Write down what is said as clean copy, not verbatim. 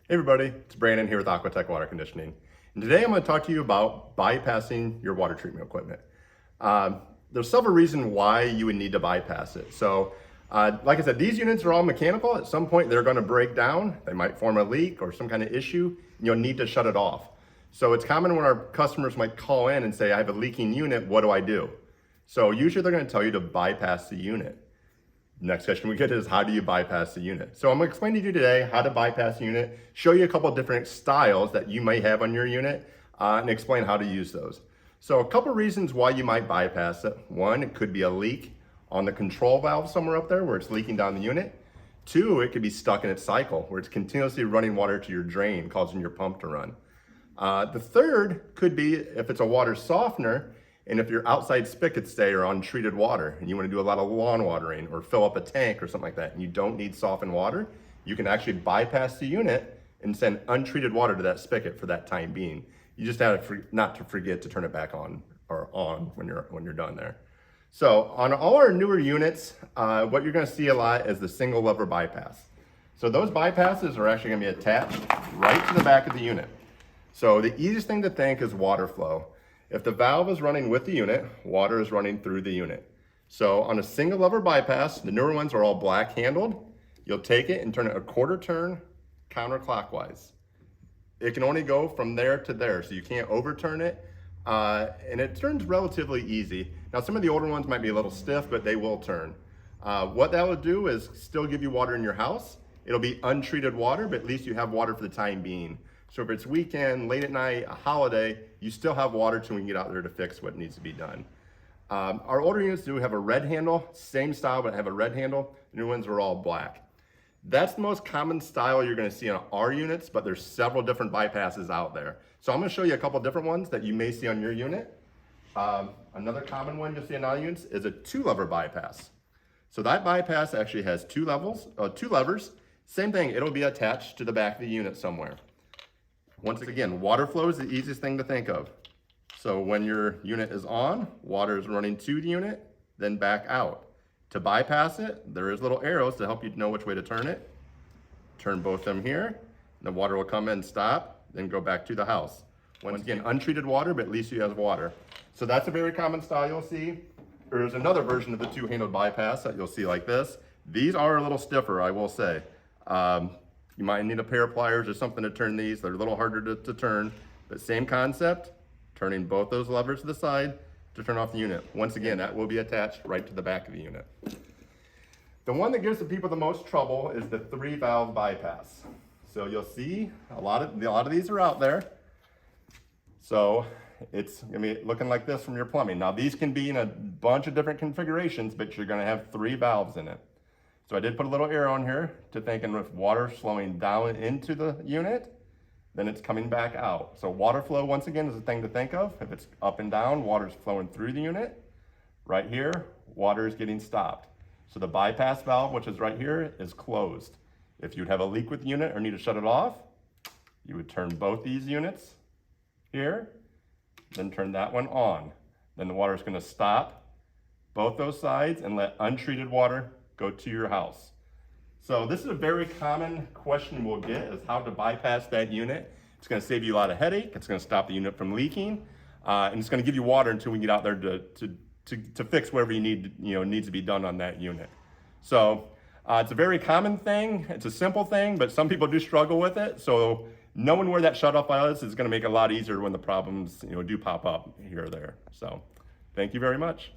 Hey everybody, it's Brandon here with Aquatech Water Conditioning. And today I'm going to talk to you about bypassing your water treatment equipment. There's several reasons why you would need to bypass it. So, like I said, these units are all mechanical. At some point they're going to break down. They might form a leak or some kind of issue, and you'll need to shut it off. So it's common when our customers might call in and say, I have a leaking unit, what do I do? So usually they're going to tell you to bypass the unit. Next question we get is, how do you bypass the unit? So I'm going to explain to you today how to bypass the unit, show you a couple of different styles that you might have on your unit, and explain how to use those. So a couple of reasons why you might bypass it. One, it could be a leak on the control valve somewhere up there where it's leaking down the unit. Two, it could be stuck in its cycle where it's continuously running water to your drain, causing your pump to run. The third could be if it's a water softener, and if your outside spigots stay are untreated water and you want to do a lot of lawn watering or fill up a tank or something like that, and you don't need softened water, you can actually bypass the unit and send untreated water to that spigot for that time being. You just have to not to forget to turn it back on or on when you're done there. So on all our newer units, what you're going to see a lot is the single lever bypass. So those bypasses are actually going to be attached right to the back of the unit. So the easiest thing to think is water flow. If the valve is running with the unit, water is running through the unit. So on a single lever bypass, the newer ones are all black handled. You'll take it and turn it a quarter turn counterclockwise. It can only go from there to there, so you can't overturn it. And it turns relatively easy. Now some of the older ones might be a little stiff, but they will turn. What that will do is still give you water in your house. It'll be untreated water, but at least you have water for the time being. So if it's weekend, late at night, a holiday, you still have water till we can get out there to fix what needs to be done. Our older units do have a red handle, same style, but have a red handle. The new ones are all black. That's the most common style you're gonna see on our units, but there's several different bypasses out there. So I'm gonna show you a couple different ones that you may see on your unit. Another common one you'll see on our units is a two-lever bypass. So that bypass actually has two levers. Same thing, it'll be attached to the back of the unit somewhere. Once again, water flow is the easiest thing to think of. So when your unit is on, water is running to the unit, then back out. To bypass it, there is little arrows to help you know which way to turn it. Turn both of them here, the water will come in, stop, then go back to the house. Once again, untreated water, but at least you have water. So that's a very common style you'll see. There's another version of the two-handled bypass that you'll see like this. These are a little stiffer, I will say. You might need a pair of pliers or something to turn these. They're a little harder to turn, but same concept, turning both those levers to the side to turn off the unit. Once again, that will be attached right to the back of the unit. The one that gives the people the most trouble is the 3-valve bypass. So you'll see a lot of these are out there. So it's gonna be looking like this from your plumbing. Now these can be in a bunch of different configurations, but you're gonna have 3 valves in it. So I did put a little arrow on here to thinking if water flowing down into the unit, then it's coming back out. So water flow, once again, is a thing to think of. If it's up and down, water's flowing through the unit. Right here, water is getting stopped. So the bypass valve, which is right here, is closed. If you'd have a leak with the unit or need to shut it off, you would turn both these units here, then turn that one on. Then the water is gonna stop both those sides and let untreated water go to your house. So this is a very common question we'll get, is how to bypass that unit. It's gonna save you a lot of headache. It's gonna stop the unit from leaking. And it's gonna give you water until we get out there to fix whatever you need, needs to be done on that unit. So it's a very common thing. It's a simple thing, but some people do struggle with it. So knowing where that shutoff is gonna make it a lot easier when the problems, do pop up here or there. So thank you very much.